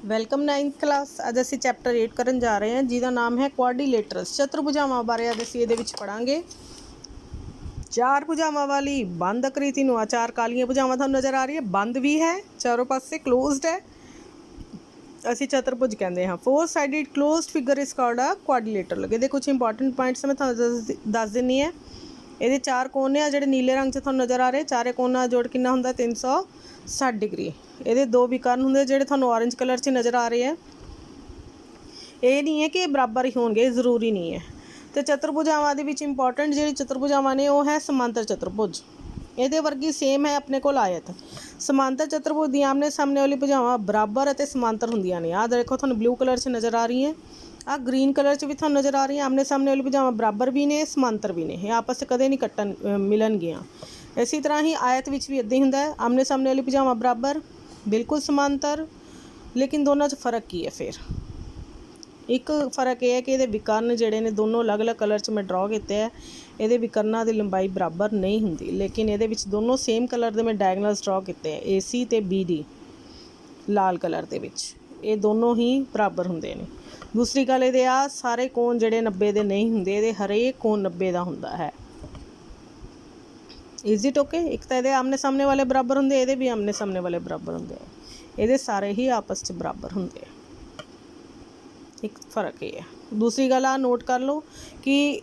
Welcome 9th class. ਅੱਜ ਅਸੀਂ chapter 8 ਕਰਨ ਜਾ ਰਹੇ ਹਾਂ ਜਿਹਦਾ ਨਾਮ ਹੈ ਕੁਆਡਰੀਲੇਟਰਸ। ਚਤੁਰਭੁਜਾਵਾਂ ਬਾਰੇ ਅੱਜ ਅਸੀਂ ਇਹਦੇ ਵਿੱਚ ਪੜਾਂਗੇ। ਚਾਰ ਭੁਜਾਵਾਂ ਵਾਲੀ ਬੰਦ ਆਕ੍ਰਿਤੀ ਨੂੰ, ਚਾਰ ਕਾਲੀਆਂ ਭੁਜਾਵਾਂ ਤੁਹਾਨੂੰ ਨਜ਼ਰ ਆ ਰਹੀ ਹੈ, ਬੰਦ ਵੀ ਹੈ, ਚਾਰੋਂ ਪਾਸੇ ਕਲੋਜ਼ਡ ਹੈ, ਅਸੀਂ ਚਤੁਰਭੁਜ ਕਹਿੰਦੇ ਹਾਂ। 4 sided closed figure is called ਆ ਕੁਆਡਰੀਲੇਟਰਲ। ਇਹਦੇ ਕੁਝ ਇੰਪੋਰਟੈਂਟ ਪੁਆਇੰਟਸ ਮੈਂ ਤੁਹਾਨੂੰ ਦੱਸ ਦਿੰਦੀ ਹਾਂ। ਇਹਦੇ ਚਾਰ ਕੋਨ ਨੇ, ਆ ਜਿਹੜੇ ਨੀਲੇ ਰੰਗ 'ਚ ਤੁਹਾਨੂੰ ਨਜ਼ਰ ਆ ਰਹੇ, ਚਾਰੇ ਕੋਨਾਂ ਜੋੜ ਕਿੰਨਾ ਹੁੰਦਾ 360 ਡਿਗਰੀ। ਇਹਦੇ ਦੋ ਵਿਕਰਨ ਹੁੰਦੇ ਜਿਹੜੇ ਤੁਹਾਨੂੰ ਔਰੇਂਜ ਕਲਰ 'ਚ ਨਜ਼ਰ ਆ ਰਹੇ ਹੈ। ਇਹ ਨਹੀਂ ਹੈ ਕਿ ਇਹ ਬਰਾਬਰ ਹੀ ਹੋਣਗੇ, ਜ਼ਰੂਰੀ ਨਹੀਂ ਹੈ। ਅਤੇ ਚਤੁਰਭੁਜਾਵਾਂ ਦੇ ਵਿੱਚ ਇੰਪੋਰਟੈਂਟ ਜਿਹੜੀ ਚਤੁਰਭੁਜਾਵਾਂ ਨੇ ਉਹ ਹੈ ਸਮਾਂਤਰ ਚਤੁਰਭੁਜ। ਇਹਦੇ ਵਰਗੀ ਸੇਮ ਹੈ ਆਪਣੇ ਕੋਲ ਆਇਤ। ਸਮਾਂਤਰ ਚਤੁਰਭੁਜ ਦੀਆਂ ਆਮਨੇ ਸਾਹਮਣੇ ਵਾਲੀ ਭੁਜਾਵਾਂ ਬਰਾਬਰ ਅਤੇ ਸਮਾਂਤਰ ਹੁੰਦੀਆਂ ਨੇ। ਆਹ ਦੇਖੋ ਤੁਹਾਨੂੰ ਬਲੂ ਕਲਰ 'ਚ ਨਜ਼ਰ ਆ ਰਹੀ ਹੈ, ਆਹ ਗ੍ਰੀਨ ਕਲਰ 'ਚ ਵੀ ਤੁਹਾਨੂੰ ਨਜ਼ਰ ਆ ਰਹੀ ਹੈ। ਆਮਨੇ ਸਾਹਮਣੇ ਵਾਲੀ ਭੁਜਾਵਾਂ ਬਰਾਬਰ ਵੀ ਨੇ, ਸਮਾਂਤਰ ਵੀ ਨੇ, ਇਹ ਆਪਸ 'ਚ ਕਦੇ ਨਹੀਂ ਮਿਲਣਗੀਆਂ। ਇਸੇ ਤਰ੍ਹਾਂ ਹੀ ਆਇਤ ਵਿੱਚ ਵੀ ਇੱਦਾਂ ਹੀ ਹੁੰਦਾ ਹੈ, ਆਮਨੇ ਸਾਹਮਣੇ ਵਾਲੀ ਭੁਜਾਵਾਂ ਬਰਾਬਰ, ਬਿਲਕੁਲ ਸਮਾਂਤਰ, ਲੇਕਿਨ ਦੋਨਾਂ 'ਚ ਫ਼ਰਕ ਕੀ ਹੈ? ਫਿਰ ਇੱਕ ਫ਼ਰਕ ਇਹ ਹੈ ਕਿ ਇਹਦੇ ਵਿਕਰਨ ਜਿਹੜੇ ਨੇ ਦੋਨੋਂ ਅਲੱਗ-ਅਲੱਗ ਕਲਰ 'ਚ ਮੈਂ ਡਰਾ ਕੀਤੇ ਹੈ। ਇਹਦੇ ਵਿਕਰਨਾਂ ਦੀ ਲੰਬਾਈ ਬਰਾਬਰ ਨਹੀਂ ਹੁੰਦੀ, ਲੇਕਿਨ ਇਹਦੇ ਵਿੱਚ ਦੋਨੋਂ ਸੇਮ ਕਲਰ ਦੇ ਮੈਂ ਡਾਇਗਨਲਸ ਡਰਾ ਕੀਤੇ ਹੈ, AC ਅਤੇ BD ਲਾਲ ਕਲਰ ਦੇ ਵਿੱਚ, ਇਹ ਦੋਨੋਂ ਹੀ ਬਰਾਬਰ ਹੁੰਦੇ ਨੇ। ਦੂਸਰੀ ਗੱਲ ਇਹਦੇ ਆ ਸਾਰੇ ਕੋਣ ਜਿਹੜੇ 90 ਦੇ ਨਹੀਂ ਹੁੰਦੇ, ਇਹਦੇ ਹਰੇਕ ਕੋਣ 90 ਦਾ ਹੁੰਦਾ ਹੈ। Is it okay? ਇੱਕ ਤਾਂ ਇਹਦੇ ਆਮਨੇ ਸਾਹਮਣੇ ਵਾਲੇ ਬਰਾਬਰ ਹੁੰਦੇ, ਇਹਦੇ ਵੀ ਆਮਨੇ ਸਾਹਮਣੇ ਵਾਲੇ ਬਰਾਬਰ ਹੁੰਦੇ ਆ, ਇਹਦੇ ਸਾਰੇ ਹੀ ਆਪਸ 'ਚ ਬਰਾਬਰ ਹੁੰਦੇ ਆ। ਇੱਕ ਫ਼ਰਕ ਇਹ ਹੈ। ਦੂਸਰੀ ਗੱਲ ਆ ਨੋਟ ਕਰ ਲਓ ਕਿ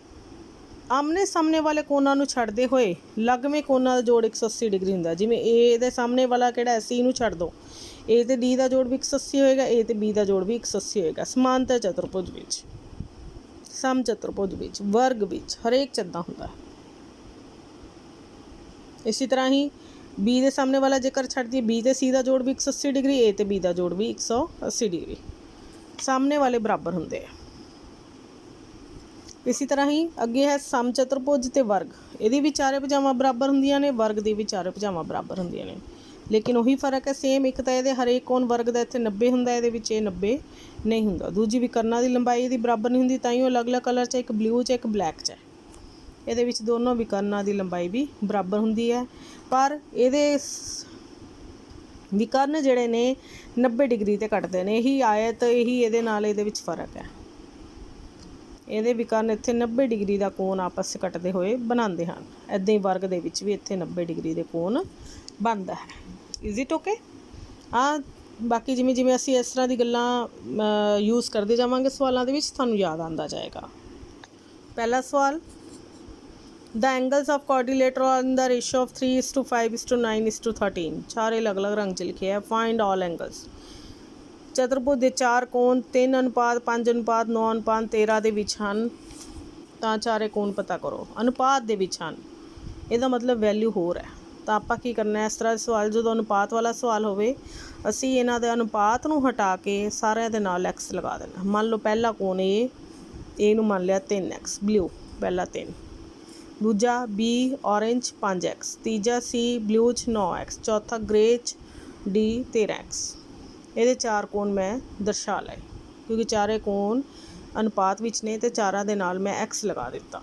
ਆਮਨੇ ਸਾਹਮਣੇ ਵਾਲੇ ਕੋਨਾਂ ਨੂੰ ਛੱਡਦੇ ਹੋਏ ਲਗਵੇਂ ਕੋਨਾਂ ਦਾ ਜੋੜ 180 ਡਿਗਰੀ ਹੁੰਦਾ। ਜਿਵੇਂ A ਦੇ ਸਾਹਮਣੇ ਵਾਲਾ ਕਿਹੜਾ C ਨੂੰ ਛੱਡ ਦਿਓ, A ਅਤੇ D ਦਾ ਜੋੜ ਵੀ 180 ਹੋਏਗਾ, A ਅਤੇ B ਦਾ ਜੋੜ ਵੀ 180 ਹੋਏਗਾ। ਸਮਾਂਤਰ ਚਤੁਰਭੁਜ ਵਿੱਚ, ਸਮ ਚਤੁਰਭੁਜ ਵਿੱਚ, ਵਰਗ ਵਿੱਚ ਹਰੇਕ 'ਚ ਇੱਦਾਂ ਹੁੰਦਾ ਹੈ। ਇਸੇ ਤਰ੍ਹਾਂ ਹੀ B ਦੇ ਸਾਹਮਣੇ ਵਾਲਾ ਜੇਕਰ ਛੱਡ ਦਈਏ, B ਅਤੇ C ਦਾ ਜੋੜ ਵੀ 180 ਡਿਗਰੀ, A ਅਤੇ B ਦਾ ਜੋੜ ਵੀ 180 ਡਿਗਰੀ, ਸਾਹਮਣੇ ਵਾਲੇ ਬਰਾਬਰ ਹੁੰਦੇ ਆ। ਇਸੇ ਤਰ੍ਹਾਂ ਹੀ ਅੱਗੇ ਹੈ ਸਮ ਚਤੁਰਭੁਜ ਅਤੇ ਵਰਗ। ਇਹਦੀ ਵੀ ਚਾਰੇ ਭੁਜਾਵਾਂ ਬਰਾਬਰ ਹੁੰਦੀਆਂ ਨੇ, ਵਰਗ ਦੀ ਵੀ ਚਾਰੇ ਭੁਜਾਵਾਂ ਬਰਾਬਰ ਹੁੰਦੀਆਂ ਨੇ, ਲੇਕਿਨ ਉਹੀ ਫ਼ਰਕ ਹੈ ਸੇਮ। ਇੱਕ ਤਾਂ ਇਹਦੇ ਹਰੇਕ ਕੋਣ ਵਰਗ ਦਾ ਇੱਥੇ 90 ਹੁੰਦਾ, ਇਹਦੇ ਵਿੱਚ ਇਹ 90 ਨਹੀਂ ਹੁੰਦਾ। ਦੂਜੀ ਵਿਕਰਨਾਂ ਦੀ ਲੰਬਾਈ ਇਹਦੀ ਬਰਾਬਰ ਨਹੀਂ ਹੁੰਦੀ, ਤਾਂ ਹੀ ਉਹ ਅਲੱਗ-ਅਲੱਗ ਕਲਰ 'ਚ, ਇੱਕ ਬਲੂ 'ਚ ਇੱਕ ਬਲੈਕ 'ਚ ਹੈ। ਇਹਦੇ ਵਿੱਚ ਦੋਨੋਂ ਵਿਕਰਨਾਂ ਦੀ ਲੰਬਾਈ ਵੀ ਬਰਾਬਰ ਹੁੰਦੀ ਹੈ, ਪਰ ਇਹਦੇ ਵਿਕਰਨ ਜਿਹੜੇ ਨੇ 90 ਡਿਗਰੀ 'ਤੇ ਕੱਟਦੇ ਨੇ। ਇਹੀ ਆਇਤ, ਇਹੀ ਇਹਦੇ ਨਾਲ ਇਹਦੇ ਵਿੱਚ ਫ਼ਰਕ ਹੈ। ਇਹਦੇ ਵਿਕਰਨ ਇੱਥੇ 90 ਡਿਗਰੀ ਦਾ ਕੋਣ ਆਪਸ 'ਚ ਕੱਟਦੇ ਹੋਏ ਬਣਾਉਂਦੇ ਹਨ। ਇੱਦਾਂ ਹੀ ਵਰਗ ਦੇ ਵਿੱਚ ਵੀ ਇੱਥੇ 90 ਡਿਗਰੀ ਦੇ ਕੋਣ ਬਣਦਾ ਹੈ। Is it okay? ਬਾਕੀ ਜਿਵੇਂ ਜਿਵੇਂ ਅਸੀਂ ਇਸ ਤਰ੍ਹਾਂ ਦੀ ਗੱਲਾਂ ਯੂਜ਼ ਕਰਦੇ ਜਾਵਾਂਗੇ ਸਵਾਲਾਂ ਦੇ ਵਿੱਚ, ਤੁਹਾਨੂੰ ਯਾਦ ਆਉਂਦਾ ਜਾਏਗਾ। ਪਹਿਲਾ ਸਵਾਲ, the angles of quadrilateral are in the ratio of 3:5:9:13। ਚਾਰੇ ਅਲੱਗ-ਅਲੱਗ ਰੰਗ 'ਚ ਲਿਖੇ ਹੈ। Find all angles. ਚਤੁਰਭੁਜ ਦੇ ਚਾਰ ਕੋਣ 3:5:9:13 ਦੇ ਵਿੱਚ ਹਨ, ਤਾਂ ਚਾਰੇ ਕੋਣ ਪਤਾ ਕਰੋ। ਅਨੁਪਾਤ ਦੇ ਵਿੱਚ ਹਨ, ਇਹਦਾ ਮਤਲਬ ਵੈਲਿਊ ਹੋਰ ਹੈ। ਤਾਂ ਆਪਾਂ ਕੀ ਕਰਨਾ, ਇਸ ਤਰ੍ਹਾਂ ਦੇ ਸਵਾਲ ਜਦੋਂ ਅਨੁਪਾਤ ਵਾਲਾ ਸਵਾਲ ਹੋਵੇ, ਅਸੀਂ ਇਹਨਾਂ ਦੇ ਅਨੁਪਾਤ ਨੂੰ ਹਟਾ ਕੇ ਸਾਰਿਆਂ ਦੇ ਨਾਲ X ਲਗਾ ਦੇਣਾ। ਮੰਨ ਲਓ ਪਹਿਲਾ ਕੋਣ A ਨੂੰ ਮੰਨ ਲਿਆ 3X, ਬਲੂ ਪਹਿਲਾ 3, ਦੂਜਾ B ਔਰੇਂਜ 5X, ਤੀਜਾ C ਬਲੂ 'ਚ 9X, ਚੌਥਾ ਗ੍ਰੇ 'ਚ D 13X। ਇਹਦੇ ਚਾਰ ਕੋਣ ਮੈਂ ਦਰਸਾ ਲਏ, ਕਿਉਂਕਿ ਚਾਰੇ ਕੋਣ ਅਨੁਪਾਤ ਵਿੱਚ ਨੇ ਅਤੇ ਚਾਰਾਂ ਦੇ ਨਾਲ ਮੈਂ X ਲਗਾ ਦਿੱਤਾ।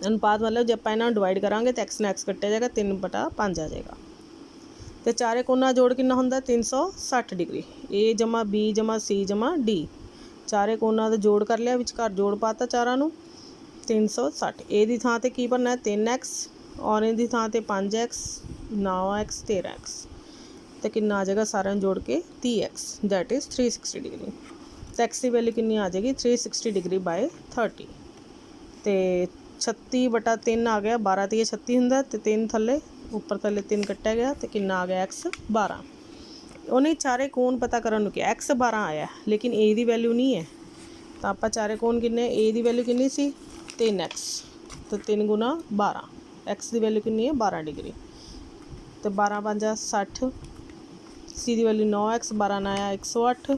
ਅਨੁਪਾਤ ਮਤਲਬ ਜੇ ਆਪਾਂ ਇਹਨਾਂ ਨੂੰ ਡਿਵਾਈਡ ਕਰਾਂਗੇ ਤਾਂ X ਨਾਲ X ਕੱਟਿਆ ਜਾਏਗਾ, 3/5 ਆ ਜਾਏਗਾ। ਅਤੇ ਚਾਰੇ ਕੋਨਾਂ ਜੋੜ ਕਿੰਨਾ ਹੁੰਦਾ 360 ਡਿਗਰੀ। A ਜਮਾ B ਜਮਾ C ਜਮਾ D, ਚਾਰੇ ਕੋਨਾਂ ਦਾ ਜੋੜ ਕਰ ਲਿਆ, ਵਿਚਕਾਰ ਜੋੜ ਪਾਤਾ ਚਾਰਾਂ ਨੂੰ, 360। A ਦੀ ਥਾਂ 'ਤੇ ਕੀ ਬਣਨਾ 3X, ਔਰੇਂਜ ਦੀ ਥਾਂ 'ਤੇ 5X, 9X, 13X, ਅਤੇ ਕਿੰਨਾ ਆ ਜਾਏਗਾ ਸਾਰਿਆਂ ਨੂੰ ਜੋੜ ਕੇ 30X, ਦੈਟ ਇਜ਼ 360 ਡਿਗਰੀ। ਅਤੇ X ਦੀ ਵੈਲਿਊ ਕਿੰਨੀ ਆ ਜਾਏਗੀ 360 ਡਿਗਰੀ ਬਾਏ 30, ਅਤੇ 36/3 ਆ ਗਿਆ, 12 ਤੀਏ 36 ਹੁੰਦਾ, ਅਤੇ 3 ਥੱਲੇ ਉੱਪਰ ਥੱਲੇ 3 ਕੱਟਿਆ ਗਿਆ, ਅਤੇ ਕਿੰਨਾ ਆ ਗਿਆ X 12। ਉਹਨੇ ਚਾਰੇ ਕੋਣ ਪਤਾ ਕਰਨ ਨੂੰ ਕਿਹਾ, X 12 ਆਇਆ, ਲੇਕਿਨ A ਦੀ ਵੈਲਿਊ ਨਹੀਂ ਹੈ। ਤਾਂ ਆਪਾਂ ਚਾਰੇ ਕੋਣ ਕਿੰਨੇ, A ਦੀ ਵੈਲਿਊ ਕਿੰਨੀ ਸੀ 3X, ਅਤੇ 3 ਗੁਣਾ 12, X ਦੀ ਵੈਲਿਊ ਕਿੰਨੀ ਹੈ 12 ਡਿਗਰੀ, ਅਤੇ 12×5 60, C ਦੀ ਵੈਲਿਊ 9X, 12 ਆਇਆ 108,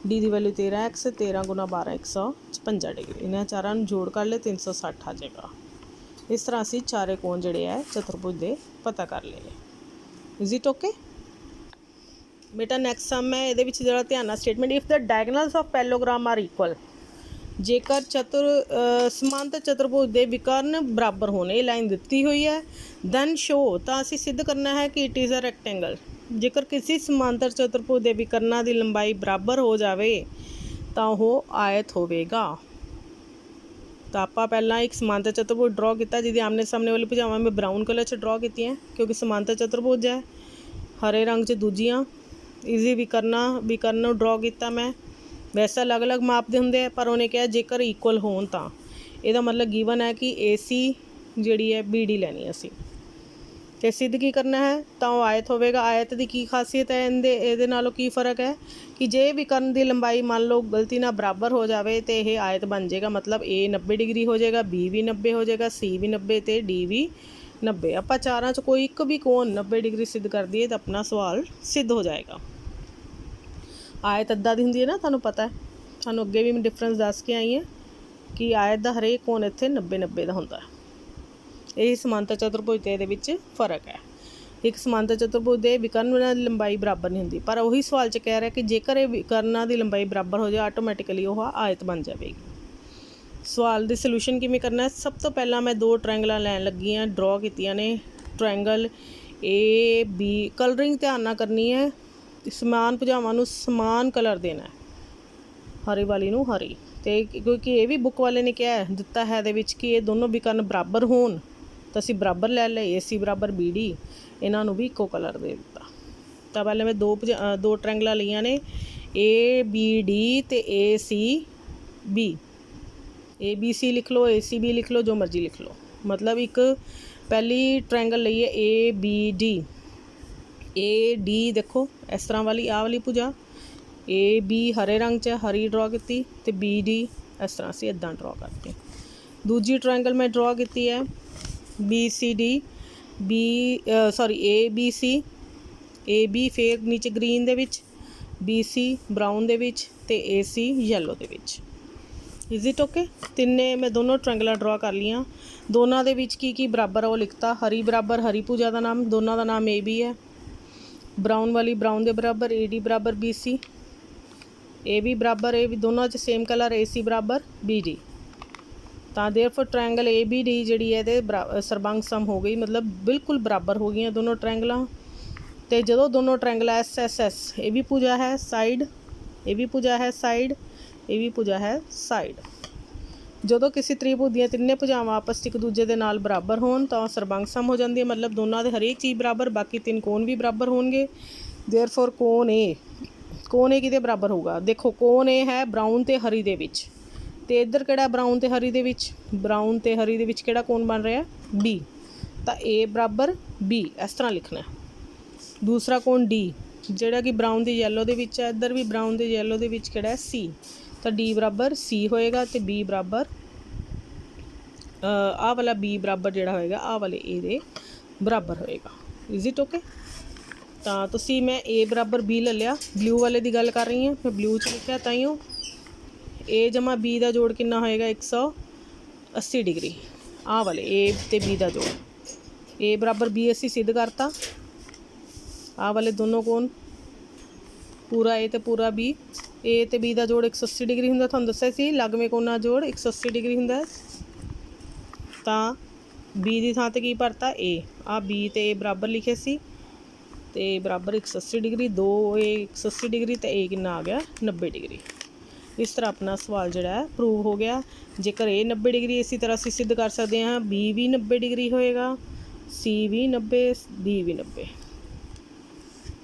D ਦੀ ਵੈਲਿਊ 13X, 13 ਗੁਣਾ 12 156 ਡਿਗਰੀ। ਇਹਨਾਂ ਚਾਰਾਂ ਨੂੰ ਜੋੜ ਕਰ ਲਏ 360 ਆ ਜਾਏਗਾ। ਇਸ ਤਰ੍ਹਾਂ ਅਸੀਂ ਚਾਰੇ ਕੋਣ ਜਿਹੜੇ ਹੈ ਚਤੁਰਭੁਜ ਦੇ ਪਤਾ ਕਰ ਲਏ। ਇਜ਼ ਇਟ ਓਕੇ ਬੇਟਾ? ਨੈਕਸਟ ਸਮ ਹੈ, ਇਹਦੇ ਵਿੱਚ ਜਿਹੜਾ ਧਿਆਨ ਨਾਲ statement, if the diagonals of parallelogram are equal. ਜੇਕਰ ਸਮਾਂਤਰ ਚਤੁਰਭੁਜ ਦੇ ਵਿਕਰਨ ਬਰਾਬਰ ਹੋਣ, ਇਹ ਲਾਈਨ ਦਿੱਤੀ ਹੋਈ ਹੈ, ਦੈਨ ਸ਼ੋ, ਤਾਂ ਅਸੀਂ ਸਿੱਧ ਕਰਨਾ ਹੈ ਕਿ ਇਟ ਇਜ਼ ਅ ਰੈਕਟੈਂਗਲ। ਜੇਕਰ ਕਿਸੇ ਸਮਾਂਤਰ ਚਤੁਰਭੁਜ ਦੇ ਵਿਕਰਨਾਂ ਦੀ ਲੰਬਾਈ ਬਰਾਬਰ ਹੋ ਜਾਵੇ ਤਾਂ ਉਹ ਆਇਤ ਹੋਵੇਗਾ। ਤਾਂ ਆਪਾਂ ਪਹਿਲਾਂ ਇੱਕ ਸਮਾਂਤਰ ਚਤੁਰਭੁਜ ਡਰਾ ਕੀਤਾ ਜਿਹਦੀ ਆਮਨੇ ਸਾਹਮਣੇ ਵਾਲੀ ਭੁਜਾਵਾਂ ਮੈਂ ਬਰਾਊਨ ਕਲਰ 'ਚ ਡਰਾ ਕੀਤੀਆਂ ਕਿਉਂਕਿ ਸਮਾਂਤਰ ਚਤੁਰਭੁਜ ਹੈ। ਹਰੇ ਰੰਗ 'ਚ ਦੂਜੀਆਂ ਇਜ਼ੀ ਵਿਕਰਨ ਨੂੰ ਡਰਾ ਕੀਤਾ ਮੈਂ। ਵੈਸੇ ਅਲੱਗ-ਅਲੱਗ ਮਾਪ ਦੇ ਹੁੰਦੇ ਆ ਪਰ ਉਹਨੇ ਕਿਹਾ ਜੇਕਰ ਇਕੁਅਲ ਹੋਣ ਤਾਂ ਇਹਦਾ ਮਤਲਬ ਗਿਵਨ ਹੈ ਕਿ AC ਜਿਹੜੀ ਹੈ BD ਲੈਣੀ ਅਸੀਂ ਅਤੇ ਸਿੱਧ ਕੀ ਕਰਨਾ ਹੈ ਤਾਂ ਉਹ ਆਇਤ ਹੋਵੇਗਾ। ਆਇਤ ਦੀ ਕੀ ਖਾਸੀਅਤ ਹੈ, ਇਹਦੇ ਨਾਲੋਂ ਕੀ ਫ਼ਰਕ ਹੈ ਕਿ ਜੇ ਵਿਕਰਨ ਦੀ ਲੰਬਾਈ ਮੰਨ ਲਓ ਗਲਤੀ ਨਾਲ ਬਰਾਬਰ ਹੋ ਜਾਵੇ ਤਾਂ ਇਹ ਆਇਤ ਬਣ ਜਾਏਗਾ। ਮਤਲਬ A 90 ਡਿਗਰੀ ਹੋ ਜਾਏਗਾ, B ਵੀ 90 ਹੋ ਜਾਏਗਾ, C ਵੀ 90 ਅਤੇ D ਵੀ 90। ਆਪਾਂ ਚਾਰਾਂ 'ਚ ਕੋਈ ਇੱਕ ਵੀ ਕੋਣ 90 ਡਿਗਰੀ ਸਿੱਧ ਕਰ ਦਈਏ ਤਾਂ ਆਪਣਾ ਸਵਾਲ ਸਿੱਧ ਹੋ ਜਾਏਗਾ। ਆਇਤ ਅੱਧਾ ਦੀ ਹੁੰਦੀ ਹੈ ਨਾ, ਤੁਹਾਨੂੰ ਪਤਾ ਹੈ, ਤੁਹਾਨੂੰ ਅੱਗੇ ਵੀ ਮੈਂ ਡਿਫਰੈਂਸ ਦੱਸ ਕੇ ਆਈ ਹਾਂ ਕਿ ਆਇਤ ਦਾ ਹਰੇਕ ਕੋਣ ਇੱਥੇ 90 ਦਾ ਹੁੰਦਾ ਹੈ। ਇਹ ਸਮਾਂਤਰ ਚਤੁਰਭੁਜ ਤੇ ਇਹਦੇ ਵਿੱਚ ਫ਼ਰਕ ਹੈ। ਇੱਕ ਸਮਾਂਤਰ ਚਤੁਰਭੁਜ ਦੇ ਵਿਕਰਨਾਂ ਦੀ ਲੰਬਾਈ ਬਰਾਬਰ ਨਹੀਂ ਹੁੰਦੀ, ਪਰ ਉਹੀ ਸਵਾਲ 'ਚ ਕਹਿ ਰਿਹਾ ਕਿ ਜੇਕਰ ਇਹ ਵਿਕਰਨਾਂ ਦੀ ਲੰਬਾਈ ਬਰਾਬਰ ਹੋ ਜਾਏ ਆਟੋਮੈਟਿਕਲੀ ਉਹ ਆਇਤ ਬਣ ਜਾਵੇਗੀ। ਸਵਾਲ ਦੀ ਸੋਲੂਸ਼ਨ ਕਿਵੇਂ ਕਰਨਾ ਹੈ? ਸਭ ਤੋਂ ਪਹਿਲਾਂ ਮੈਂ ਦੋ ਟਰਾਇੰਗਲਾਂ ਲੈਣ ਲੱਗੀ ਹਾਂ, ਡਰਾ ਕੀਤੀਆਂ ਨੇ ਟਰਾਇੰਗਲ AB। ਕਲਰਿੰਗ ਧਿਆਨ ਨਾਲ ਕਰਨੀ ਹੈ, ਸਮਾਨ ਭੁਜਾਵਾਂ ਨੂੰ ਸਮਾਨ ਕਲਰ ਦੇਣਾ ਹੈ, ਹਰੀ ਵਾਲੀ ਨੂੰ ਹਰੀ। ਅਤੇ ਕਿਉਂਕਿ ਇਹ ਵੀ ਬੁੱਕ ਵਾਲੇ ਨੇ ਕਿਹਾ ਦਿੱਤਾ ਹੈ ਇਹਦੇ ਵਿੱਚ ਕਿ ਇਹ ਦੋਨੋਂ ਵਿਕਰਨ ਬਰਾਬਰ ਹੋਣ ਤਾਂ ਅਸੀਂ ਬਰਾਬਰ ਲੈ ਲਏ, AC ਬਰਾਬਰ BD, ਇਹਨਾਂ ਨੂੰ ਵੀ ਇੱਕੋ ਕਲਰ ਦੇ ਦਿੱਤਾ। ਤਾਂ ਪਹਿਲੇ ਮੈਂ ਦੋ ਟਰਾਇੰਗਲਾਂ ਲਈਆਂ ਨੇ ABD ਅਤੇ ACB। ABC ਲਿਖ ਲਓ, ACB ਲਿਖ ਲਓ, ਜੋ ਮਰਜ਼ੀ ਲਿਖ ਲਓ। ਮਤਲਬ ਇੱਕ ਪਹਿਲੀ ਟਰਾਇੰਗਲ ਲਈ ਹੈ ABD। AD ਦੇਖੋ ਇਸ ਤਰ੍ਹਾਂ ਵਾਲੀ ਆਹ ਵਾਲੀ ਭੁਜਾ, AB ਹਰੇ ਰੰਗ 'ਚ ਹਰੀ ਡਰਾ ਕੀਤੀ ਅਤੇ BD ਇਸ ਤਰ੍ਹਾਂ ਅਸੀਂ ਇੱਦਾਂ ਡਰਾ ਕਰਤੀ। ਦੂਜੀ ਟਰਾਇੰਗਲ ਮੈਂ ਡਰਾ ਕੀਤੀ ਹੈ BCD ABC। AB ਫੇਰ ਨੀਚੇ ਗਰੀਨ ਦੇ ਵਿੱਚ, BC ਬਰਾਊਨ ਦੇ ਵਿੱਚ ਅਤੇ AC ਯੈਲੋ ਦੇ ਵਿੱਚ। Is it okay? ਤਿੰਨੇ ਮੈਂ ਦੋਨੋਂ ਟਰਾਇੰਗਲਾਂ ਡਰਾ ਕਰ ਲਈਆਂ। ਦੋਨਾਂ ਦੇ ਵਿੱਚ ਕੀ ਬਰਾਬਰ ਆ ਉਹ ਲਿਖਤਾ। ਹਰੀ ਬਰਾਬਰ ਹਰੀ ਭੁਜਾ ਦਾ ਨਾਮ, ਦੋਨਾਂ ਦਾ ਨਾਮ AB ਹੈ। ਬਰਾਊਨ ਵਾਲੀ ਬਰਾਊਨ ਦੇ ਬਰਾਬਰ AD ਬਰਾਬਰ BC, AB ਬਰਾਬਰ ਇਹ ਵੀ ਦੋਨਾਂ 'ਚ ਸੇਮ ਕਲਰ AC ਬਰਾਬਰ BD। ਤਾਂ ਦੇਅਰਫੋਰ ਟਰਾਇੰਗਲ ABD ਜਿਹੜੀ ਹੈ ਇਹਦੇ ਸਰਬੰਗ ਸਮ ਹੋ ਗਈ, ਮਤਲਬ ਬਿਲਕੁਲ ਬਰਾਬਰ ਹੋ ਗਈਆਂ ਦੋਨੋਂ ਟਰਾਇੰਗਲਾਂ। ਅਤੇ ਜਦੋਂ ਦੋਨੋਂ ਟਰਾਇੰਗਲ SSS, ਇਹ ਵੀ ਭੁਜਾ ਹੈ ਸਾਈਡ, ਇਹ ਵੀ ਭੁਜਾ ਹੈ ਸਾਈਡ, ਇਹ ਵੀ ਭੁਜਾ ਹੈ ਸਾਈਡ। ਜਦੋਂ ਕਿਸੇ ਤ੍ਰਿਭੁਜ ਦੀਆਂ ਤਿੰਨੇ ਭੁਜਾਵਾਂ ਆਪਸ 'ਚ ਇੱਕ ਦੂਜੇ ਦੇ ਨਾਲ ਬਰਾਬਰ ਹੋਣ ਤਾਂ ਸਰਬੰਗ ਸਮ ਹੋ ਜਾਂਦੀ ਹੈ, ਮਤਲਬ ਦੋਨਾਂ ਦੇ ਹਰੇਕ ਚੀਜ਼ ਬਰਾਬਰ, ਬਾਕੀ ਤਿੰਨ ਕੋਣ ਵੀ ਬਰਾਬਰ ਹੋਣਗੇ। ਦੇਅਰਫੋਰ ਕੋਣ A ਕਿਹਦੇ ਬਰਾਬਰ ਹੋਊਗਾ? ਦੇਖੋ ਕੋਣ A ਹੈ ਬਰਾਊਨ ਅਤੇ ਹਰੀ ਦੇ ਵਿੱਚ, ਅਤੇ ਇੱਧਰ ਕਿਹੜਾ ਬਰਾਊਨ ਅਤੇ ਹਰੀ ਦੇ ਵਿੱਚ? ਬਰਾਊਨ ਅਤੇ ਹਰੀ ਦੇ ਵਿੱਚ ਕਿਹੜਾ ਕੋਣ ਬਣ ਰਿਹਾ? B। ਤਾਂ A ਬਰਾਬਰ B ਇਸ ਤਰ੍ਹਾਂ ਲਿਖਣਾ। ਦੂਸਰਾ ਕੋਣ D ਜਿਹੜਾ ਕਿ ਬਰਾਊਨ ਦੀ ਯੈਲੋ ਦੇ ਵਿੱਚ ਹੈ, ਇੱਧਰ ਵੀ ਬਰਾਊਨ ਦੇ ਯੈਲੋ ਦੇ ਵਿੱਚ ਕਿਹੜਾ C, ਤਾਂ D ਬਰਾਬਰ C ਹੋਏਗਾ ਅਤੇ B ਬਰਾਬਰ ਆਹ ਵਾਲਾ B ਬਰਾਬਰ ਜਿਹੜਾ ਹੋਏਗਾ ਆਹ ਵਾਲੇ A ਦੇ ਬਰਾਬਰ ਹੋਏਗਾ। Is it okay? ਤਾਂ ਤੁਸੀਂ ਮੈਂ A ਬਰਾਬਰ B ਲੈ ਲਿਆ। ਬਲੂ ਵਾਲੇ ਦੀ ਗੱਲ ਕਰ ਰਹੀ ਹਾਂ ਮੈਂ, ਬਲੂ 'ਚ ਲਿਖਿਆ ਤਾਈਓ A ਜਮਾ B ਦਾ ਜੋੜ ਕਿੰਨਾ ਹੋਏਗਾ? 180 ਡਿਗਰੀ। ਆਹ ਵਾਲੇ A ਅਤੇ B ਦਾ ਜੋੜ, A ਬਰਾਬਰ B ਅਸੀਂ ਸਿੱਧ ਕਰਤਾ। ਆਹ ਵਾਲੇ ਦੋਨੋਂ ਕੋਣ ਪੂਰਾ A ਅਤੇ ਪੂਰਾ B, A ਅਤੇ B ਦਾ ਜੋੜ 180 ਡਿਗਰੀ ਹੁੰਦਾ, ਤੁਹਾਨੂੰ ਦੱਸਿਆ ਸੀ ਲਾਗਵੇਂ ਕੋਣਾਂ ਜੋੜ 180 ਡਿਗਰੀ ਹੁੰਦਾ ਹੈ। ਤਾਂ B ਦੀ ਥਾਂ 'ਤੇ ਕੀ ਭਰਤਾ? A। ਆਹ B ਅਤੇ A ਬਰਾਬਰ ਲਿਖੇ ਸੀ ਅਤੇ ਬਰਾਬਰ 180 ਡਿਗਰੀ, 2A 180 ਡਿਗਰੀ ਅਤੇ A ਕਿੰਨਾ ਆ ਗਿਆ? 90 ਡਿਗਰੀ। ਇਸ ਤਰ੍ਹਾਂ ਆਪਣਾ ਸਵਾਲ ਜਿਹੜਾ ਹੈ ਪ੍ਰੂਵ ਹੋ ਗਿਆ। ਜੇਕਰ A 90 ਡਿਗਰੀ ਇਸੇ ਤਰ੍ਹਾਂ ਅਸੀਂ ਸਿੱਧ ਕਰ ਸਕਦੇ ਹਾਂ B ਵੀ 90 ਡਿਗਰੀ ਹੋਏਗਾ, C ਵੀ 90, D ਵੀ 90।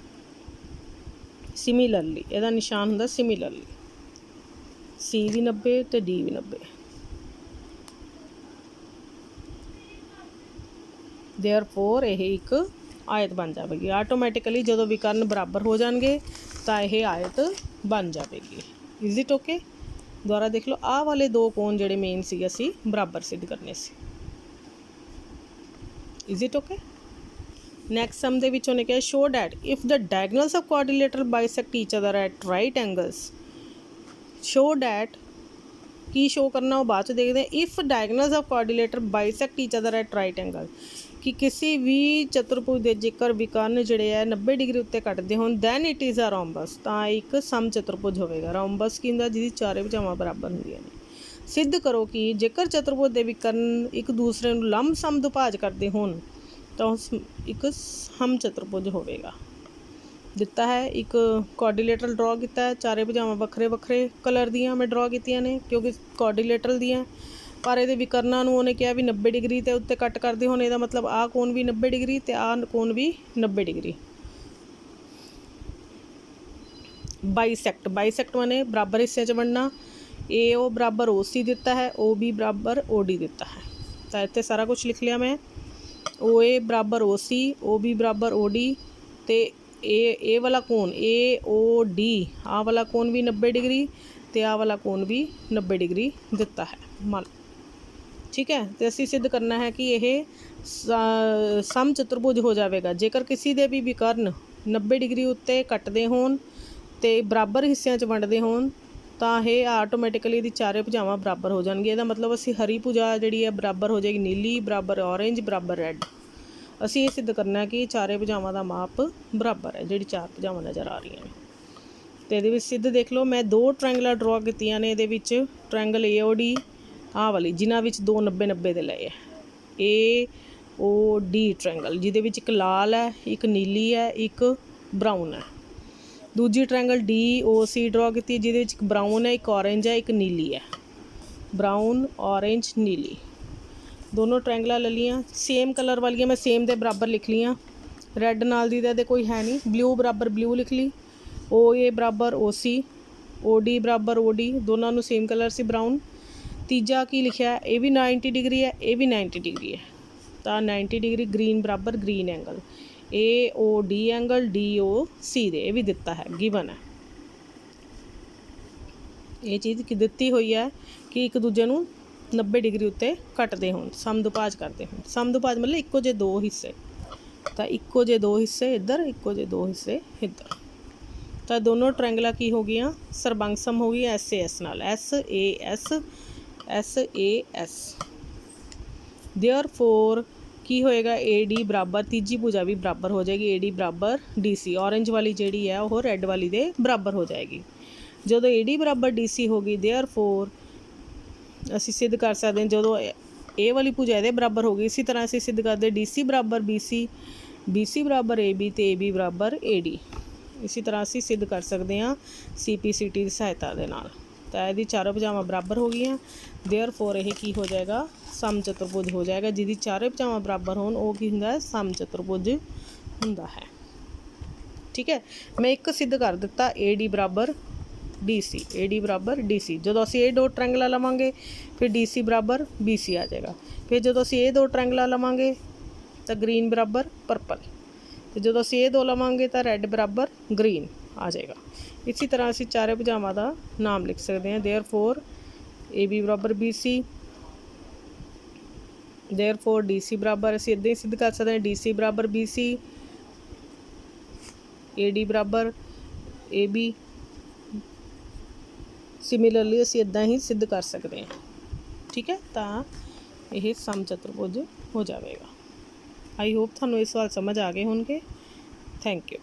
ਸਿਮੀਲਰਲੀ ਇਹਦਾ ਨਿਸ਼ਾਨ ਹੁੰਦਾ ਸਿਮੀਲਰਲੀ, C ਵੀ 90 ਅਤੇ D ਵੀ 90। ਦੇਅਰਫੋਰ ਇਹ ਇੱਕ ਆਇਤ ਬਣ ਜਾਵੇਗੀ ਆਟੋਮੈਟਿਕਲੀ। ਜਦੋਂ ਵਿਕਰਨ ਬਰਾਬਰ ਹੋ ਜਾਣਗੇ ਤਾਂ ਇਹ ਆਇਤ ਬਣ ਜਾਵੇਗੀ। Is it okay? ਦੁਬਾਰਾ ਦੇਖ ਲਓ, ਆਹ ਵਾਲੇ ਦੋ ਕੋਣ ਜਿਹੜੇ ਮੇਨ ਸੀ ਅਸੀਂ ਬਰਾਬਰ ਸਿੱਧ ਕਰਨੇ ਸੀ। Is it okay? Next sum ਦੇ ਵਿੱਚ ਉਹਨੇ ਕਿਹਾ show that if the diagonals of quadrilateral bisect each other at right angles. Show that ਕੀ ਸ਼ੋ ਕਰਨਾ ਉਹ ਬਾਅਦ 'ਚ ਦੇਖਦੇ ਹਾਂ। If diagonals of quadrilateral bisect each other at right angle, ਕਿ ਕਿਸੇ ਵੀ ਚਤੁਰਭੁਜ ਦੇ ਜੇਕਰ ਵਿਕਰਨ ਜਿਹੜੇ ਹੈ 90 ਡਿਗਰੀ ਉੱਤੇ ਕੱਟਦੇ ਹੋਣ, then it is a rhombus, ਤਾਂ ਇੱਕ ਸਮ ਚਤੁਰਭੁਜ ਹੋਵੇਗਾ। ਰੋਮਬਸ ਕੀ ਹੁੰਦਾ? ਜਿਹਦੀ ਚਾਰੇ ਭੁਜਾਵਾਂ ਬਰਾਬਰ ਹੁੰਦੀਆਂ ਨੇ। ਸਿੱਧ ਕਰੋ ਕਿ ਜੇਕਰ ਚਤੁਰਭੁਜ ਦੇ ਵਿਕਰਨ ਇੱਕ ਦੂਸਰੇ ਨੂੰ ਲੰਬ-ਸਮ ਦੁਭਾਜ ਕਰਦੇ ਹੋਣ ਤਾਂ ਉਸ ਇੱਕ ਸਮ ਚਤੁਰਭੁਜ ਹੋਵੇਗਾ। ਦਿੱਤਾ ਹੈ। ਇੱਕ ਕੁਆਡਰੀਲੇਟਰਲ ਡਰਾ ਕੀਤਾ ਹੈ। ਚਾਰੇ ਭੁਜਾਵਾਂ ਵੱਖਰੇ ਵੱਖਰੇ ਕਲਰ ਦੀਆਂ ਮੈਂ ਡਰਾ ਕੀਤੀਆਂ ਨੇ ਕਿਉਂਕਿ ਕੁਆਡਰੀਲੇਟਰਲ ਦੀਆਂ, ਪਰ ਇਹਦੇ ਵਿਕਰਨਾਂ ਨੂੰ ਉਹਨੇ ਕਿਹਾ ਵੀ 90 ਡਿਗਰੀ ਤੇ ਉੱਤੇ ਕੱਟ ਕਰਦੇ ਹੋਣ। ਇਹਦਾ ਮਤਲਬ ਆਹ ਕੋਣ ਵੀ 90 ਡਿਗਰੀ ਤੇ ਆਹ ਕੋਣ ਵੀ 90 ਡਿਗਰੀ। ਬਾਈਸੈਕਟ ਮਾਨੇ ਬਰਾਬਰ ਹਿੱਸਿਆਂ 'ਚ ਵੰਡਣਾ। AO ਬਰਾਬਰ OC ਦਿੱਤਾ ਹੈ, OB ਬਰਾਬਰ OD ਦਿੱਤਾ ਹੈ। ਤਾਂ ਇੱਥੇ ਸਾਰਾ ਕੁਛ ਲਿਖ ਲਿਆ ਮੈਂ। OA ਬਰਾਬਰ OC, OB ਬਰਾਬਰ OD ਤੇ ਇਹ ਵਾਲਾ ਕੋਣ AOD, ਆਹ ਵਾਲਾ ਕੋਣ ਵੀ 90 ਡਿਗਰੀ ਤੇ ਆਹ ਵਾਲਾ ਕੋਣ ਵੀ 90 ਡਿਗਰੀ ਦਿੱਤਾ ਹੈ ਮੰਨ। ਠੀਕ ਹੈ, ਤੇ ਅਸੀਂ ਸਿੱਧ ਕਰਨਾ ਹੈ ਕਿ ਇਹ ਸਮ ਚਤੁਰਭੁਜ ਹੋ ਜਾਵੇਗਾ ਜੇਕਰ ਕਿਸੇ ਦੇ ਵੀ ਵਿਕਰਨ 90 ਡਿਗਰੀ ਉੱਤੇ ਕੱਟਦੇ ਹੋਣ ਤੇ ਬਰਾਬਰ ਹਿੱਸਿਆਂ 'ਚ ਵੰਡਦੇ ਹੋਣ ਤਾਂ ਇਹ ਆਟੋਮੈਟਿਕਲੀ ਇਹਦੀ ਚਾਰੇ ਭੁਜਾਵਾਂ ਬਰਾਬਰ ਹੋ ਜਾਣਗੀਆਂ। ਇਹਦਾ ਮਤਲਬ ਅਸੀਂ ਹਰੀ ਭੁਜਾ ਜਿਹੜੀ ਹੈ ਬਰਾਬਰ ਹੋ ਜਾਏਗੀ ਨੀਲੀ, ਬਰਾਬਰ ਔਰੇਂਜ, ਬਰਾਬਰ ਰੈੱਡ। ਅਸੀਂ ਇਹ ਸਿੱਧ ਕਰਨਾ ਕਿ ਚਾਰੇ ਭੁਜਾਵਾਂ ਦਾ ਮਾਪ ਬਰਾਬਰ ਹੈ, ਜਿਹੜੀ ਚਾਰ ਭੁਜਾਵਾਂ ਨਜ਼ਰ ਆ ਰਹੀਆਂ ਨੇ। ਅਤੇ ਇਹਦੇ ਵਿੱਚ ਸਿੱਧ ਦੇਖ ਲਓ, ਮੈਂ 2 ਟ੍ਰਾਇੰਗਲਾਂ ਡਰਾ ਕੀਤੀਆਂ ਨੇ ਇਹਦੇ ਵਿੱਚ। ਟ੍ਰਾਇੰਗਲ AOD ਆਹ ਵਾਲੀ ਜਿਨ੍ਹਾਂ ਵਿੱਚ 2 90-90 ਦੇ ਲਏ ਹੈ। AOD ਟ੍ਰਾਇੰਗਲ ਜਿਹਦੇ ਵਿੱਚ ਇੱਕ ਲਾਲ ਹੈ, ਇੱਕ ਨੀਲੀ ਹੈ, ਇੱਕ ਬਰਾਊਨ ਹੈ। ਦੂਜੀ ਟ੍ਰਾਇੰਗਲ DOC ਡਰਾ ਕੀਤੀ ਜਿਹਦੇ ਵਿੱਚ ਇੱਕ ਬਰਾਊਨ ਹੈ, ਇੱਕ ਔਰੇਂਜ ਹੈ, ਇੱਕ ਨੀਲੀ ਹੈ। ਬਰਾਊਨ, ਔਰੇਂਜ, ਨੀਲੀ ਦੋਨੋਂ ਟ੍ਰਾਇੰਗਲਾਂ ਲੈ ਲਈਆਂ। ਸੇਮ ਕਲਰ ਵਾਲੀਆਂ ਮੈਂ ਸੇਮ ਦੇ ਬਰਾਬਰ ਲਿਖ ਲਈਆਂ। ਰੈੱਡ ਨਾਲ ਦੀ ਤਾਂ ਇਹਦੇ ਕੋਈ ਹੈ ਨਹੀਂ। ਬਲੂ ਬਰਾਬਰ ਬਲੂ ਲਿਖ ਲਈ। OA ਬਰਾਬਰ OC, OD ਬਰਾਬਰ OD, ਦੋਨਾਂ ਨੂੰ ਸੇਮ ਕਲਰ ਸੀ ਬਰਾਊਨ। ਤੀਜਾ ਕੀ ਲਿਖਿਆ, ਇਹ ਵੀ 90 ਡਿਗਰੀ ਹੈ, ਇਹ ਵੀ 90 ਡਿਗਰੀ ਹੈ। ਤਾਂ 90 ਡਿਗਰੀ ਗ੍ਰੀਨ ਬਰਾਬਰ green angle, AOD angle DOC ਦੇ ਇਹ ਵੀ ਦਿੱਤਾ ਹੈ, ਗਿਵਨ ਹੈ। ਇਹ ਚੀਜ਼ ਕਿ ਦਿੱਤੀ ਹੋਈ ਹੈ ਕਿ ਇੱਕ ਦੂਜੇ ਨੂੰ 90 ਡਿਗਰੀ ਉੱਤੇ ਕੱਟਦੇ ਹੋਣ, ਸਮਦੁਭਾਜ ਕਰਦੇ ਹੋਣ। ਸਮਦੁਭਾਜ ਮਤਲਬ ਇੱਕੋ ਜਿਹੇ 2 ਹਿੱਸੇ, ਤਾਂ ਇੱਕੋ ਜਿਹੇ 2 ਹਿੱਸੇ ਇੱਧਰ, ਇੱਕੋ ਜਿਹੇ 2 ਹਿੱਸੇ ਇੱਧਰ। ਤਾਂ ਦੋਨੋਂ ਟ੍ਰਾਇੰਗਲਾਂ ਕੀ ਹੋ ਗਈਆਂ, ਸਰਬੰਗਸਮ ਹੋ ਗਈ SAS ਨਾਲ, SAS। ਦੇਅਰਫੋਰ ਕੀ ਹੋਏਗਾ, AD ਬਰਾਬਰ, ਤੀਜੀ ਭੁਜਾ ਵੀ ਬਰਾਬਰ ਹੋ ਜਾਏਗੀ, AD ਬਰਾਬਰ DC। ਔਰੇਂਜ ਵਾਲੀ ਜਿਹੜੀ ਹੈ ਉਹ ਰੈੱਡ ਵਾਲੀ ਦੇ ਬਰਾਬਰ ਹੋ ਜਾਏਗੀ। ਜਦੋਂ AD ਬਰਾਬਰ DC ਹੋ ਗਈ, ਦੇਅਰਫੋਰ ਅਸੀਂ ਸਿੱਧ ਕਰ ਸਕਦੇ ਹਾਂ ਜਦੋਂ ਇਹ ਵਾਲੀ ਭੁਜਾ ਇਹਦੇ ਬਰਾਬਰ ਹੋ ਗਈ। ਇਸੇ ਤਰ੍ਹਾਂ ਅਸੀਂ ਸਿੱਧ ਕਰਦੇ DC ਬਰਾਬਰ BC, BC ਬਰਾਬਰ AB ਤੇ AB ਬਰਾਬਰ AD। ਇਸੇ ਤਰ੍ਹਾਂ ਅਸੀਂ ਸਿੱਧ ਕਰ ਸਕਦੇ ਹਾਂ CPCT ਦੀ ਸਹਾਇਤਾ ਦੇ ਨਾਲ। ਤਾਂ ਇਹਦੀ ਚਾਰੋਂ ਭੁਜਾਵਾਂ ਬਰਾਬਰ ਹੋ ਗਈਆਂ। ਦੇਅਰਫੋਰ ਇਹ ਕੀ ਹੋ ਜਾਏਗਾ, ਸਮ ਚਤੁਰਭੁਜ ਹੋ ਜਾਏਗਾ। ਜਿਹਦੀ ਚਾਰੇ ਭੁਜਾਵਾਂ ਬਰਾਬਰ ਹੋਣ ਉਹ ਕੀ ਹੁੰਦਾ ਹੈ, ਸਮ ਚਤੁਰਭੁਜ ਹੁੰਦਾ ਹੈ। ਠੀਕ ਹੈ, ਮੈਂ ਇੱਕ ਸਿੱਧ ਕਰ ਦਿੱਤਾ AD ਬਰਾਬਰ DC, AD ਬਰਾਬਰ DC। ਜਦੋਂ ਅਸੀਂ ਇਹ 2 ਟ੍ਰਾਇੰਗਲਾਂ ਲਵਾਂਗੇ ਫਿਰ DC ਬਰਾਬਰ BC ਆ ਜਾਏਗਾ। ਫਿਰ ਜਦੋਂ ਅਸੀਂ ਇਹ 2 ਟ੍ਰਾਇੰਗਲਾਂ ਲਵਾਂਗੇ ਤਾਂ ਗ੍ਰੀਨ ਬਰਾਬਰ ਪਰਪਲ, ਅਤੇ ਜਦੋਂ ਅਸੀਂ ਇਹ 2 ਲਵਾਂਗੇ ਤਾਂ ਰੈੱਡ ਬਰਾਬਰ ਗ੍ਰੀਨ ਆ ਜਾਏਗਾ। ਇਸੇ ਤਰ੍ਹਾਂ ਅਸੀਂ ਚਾਰੇ ਭੁਜਾਵਾਂ ਦਾ ਨਾਮ ਲਿਖ ਸਕਦੇ ਹਾਂ। ਦੇਅਰਫੋਰ AB ਬਰਾਬਰ BC, ਦੇਅਰਫੋਰ DC ਬਰਾਬਰ, ਅਸੀਂ ਇੱਦਾਂ ਹੀ ਸਿੱਧ ਕਰ ਸਕਦੇ ਹਾਂ DC ਬਰਾਬਰ BC, AD ਬਰਾਬਰ AB। ਸਿਮਿਲਰਲੀ ਅਸੀਂ ਇੱਦਾਂ ਹੀ ਸਿੱਧ ਕਰ ਸਕਦੇ ਹਾਂ। ਠੀਕ ਹੈ, ਤਾਂ ਇਹ ਸਮ ਚਤੁਰਭੁਜ ਹੋ ਜਾਵੇਗਾ। ਆਈ ਹੋਪ ਤੁਹਾਨੂੰ ਇਹ ਸਵਾਲ ਸਮਝ ਆ ਗਏ ਹੋਣਗੇ। Thank you.